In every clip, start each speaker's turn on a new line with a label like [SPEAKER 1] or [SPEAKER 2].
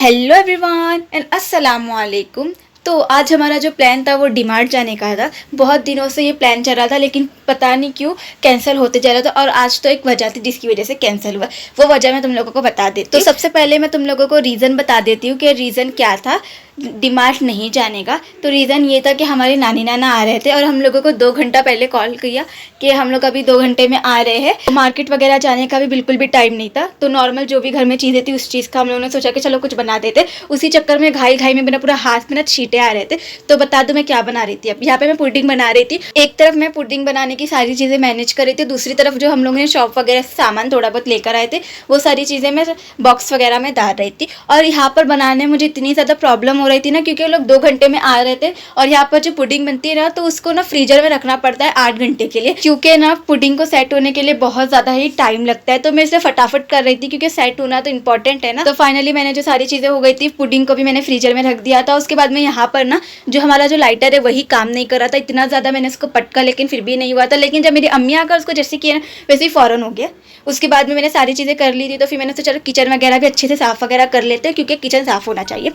[SPEAKER 1] Hello everyone and अस्सलाम वालेकुम। तो आज हमारा जो प्लान था वो डीमार्ट जाने का था। बहुत दिनों से ये प्लान चल रहा था लेकिन पता नहीं क्यों कैंसिल होते जा रहा था और आज तो एक वजह थी जिसकी वजह से कैंसिल हुआ। वो वजह मैं तुम लोगों को बता देती हूँ। तो सबसे पहले मैं तुम लोगों को रीज़न बता देती हूँ कि रीज़न क्या था डीमार्ट नहीं जाने का। तो रीज़न ये था कि हमारे नानी नाना आ रहे थे और हम लोगों को 2 घंटा पहले कॉल किया कि हम लोग अभी 2 घंटे में आ रहे हैं। मार्केट वगैरह जाने का भी बिल्कुल भी टाइम नहीं था, तो नॉर्मल जो भी घर में चीज़ें थी उस चीज़ का हम लोगों ने सोचा कि चलो कुछ बना देते। उसी चक्कर में घाई घाई में मेरा पूरा हाथ में ना छींटे आ रहे थे। तो बता दूं मैं क्या बना रही थी। अब यहाँ पे मैं पुडिंग बना रही थी। एक तरफ मैं पुडिंग बनाने की सारी चीज़ें मैनेज कर रही थी, दूसरी तरफ जो हम लोगों ने शॉप वगैरह से सामान थोड़ा बहुत लेकर आए थे वो सारी चीज़ें मैं बॉक्स वगैरह में डाल रही थी। और यहाँ पर बनाने में मुझे इतनी ज़्यादा प्रॉब्लम हो रही थी ना, क्योंकि वो लोग 2 घंटे में आ रहे थे और यहाँ पर जो पुडिंग बनती है ना तो उसको ना फ्रीजर में रखना पड़ता है 8 घंटे के लिए, क्योंकि ना पुडिंग को सेट होने के लिए बहुत ज़्यादा ही टाइम लगता है। तो मैं इसे फटाफट कर रही थी क्योंकि सेट होना तो इंपॉर्टेंट है ना। तो फाइनली मैंने जो सारी चीज़ें हो गई थी, पुडिंग को भी मैंने फ्रीजर में रख दिया था। उसके बाद में यहाँ पर ना जो हमारा जो लाइटर है वही काम नहीं कर रहा था। इतना ज़्यादा मैंने उसको पटका लेकिन फिर भी नहीं हुआ था। लेकिन जब मेरी अम्मी आकर उसको जैसे किया ना वैसे ही फ़ौरन हो गया। उसके बाद में मैंने सारी चीज़ें कर ली थी, तो फिर मैंने सोचा चलो किचन वगैरह भी अच्छे से साफ़ वगैरह कर लेते हैं क्योंकि किचन साफ़ होना चाहिए।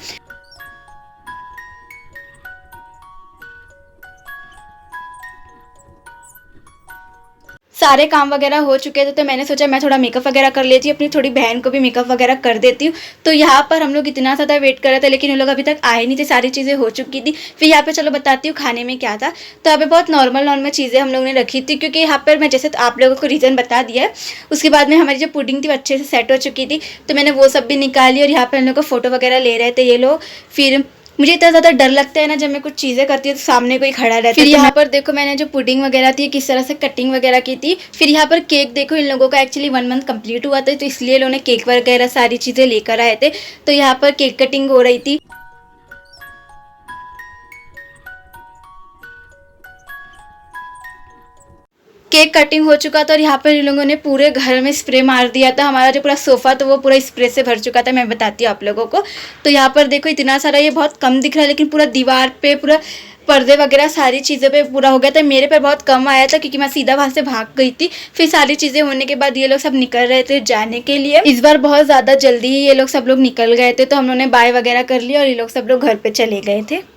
[SPEAKER 1] सारे काम वगैरह हो चुके थे तो मैंने सोचा मैं थोड़ा मेकअप वगैरह कर लेती हूँ, अपनी थोड़ी बहन को भी मेकअप वगैरह कर देती हूँ। तो यहाँ पर हम लोग इतना ज़्यादा वेट कर रहे थे लेकिन उन लोग अभी तक आए नहीं थे, सारी चीज़ें हो चुकी थी। फिर यहाँ पे चलो बताती हूँ खाने में क्या था। तो यहाँ पे बहुत नॉर्मल नॉर्मल चीज़ें हम लोगों ने रखी थी, क्योंकि यहाँ पर मैं जैसे आप लोगों को रीज़न बता दिया है। उसके बाद में हमारी जो पुडिंग थी वो अच्छे से सेट हो चुकी थी, तो मैंने वो सब भी निकाली और यहाँ पर हम लोग को फ़ोटो वगैरह ले रहे थे ये लोग। फिर मुझे इतना ज़्यादा डर लगता है ना जब मैं कुछ चीज़ें करती हूँ तो सामने कोई खड़ा रहता है। फिर यहाँ पर देखो मैंने जो पुडिंग वगैरह थी किस तरह से कटिंग वगैरह की थी। फिर यहाँ पर केक देखो, इन लोगों का एक्चुअली 1 मंथ कंप्लीट हुआ था तो इसलिए इन्होंने केक वगैरह सारी चीज़ें लेकर आए थे। तो यहाँ पर केक कटिंग हो रही थी। केक कटिंग हो चुका था और यहाँ पर इन लोगों ने पूरे घर में स्प्रे मार दिया था। हमारा जो पूरा सोफ़ा तो वो पूरा स्प्रे से भर चुका था, मैं बताती हूँ आप लोगों को। तो यहाँ पर देखो इतना सारा, ये बहुत कम दिख रहा है लेकिन पूरा दीवार पे, पूरा पर्दे वगैरह सारी चीज़ों पे पूरा हो गया था। मेरे पे बहुत कम आया था क्योंकि मैं सीधा वहाँ से भाग गई थी। फिर सारी चीज़ें होने के बाद ये लोग सब निकल रहे थे जाने के लिए। इस बार बहुत ज़्यादा जल्दी ही ये लोग सब लोग निकल गए थे, तो हम लोगों ने बाय वगैरह कर लिया और ये लोग सब लोग घर पर चले गए थे।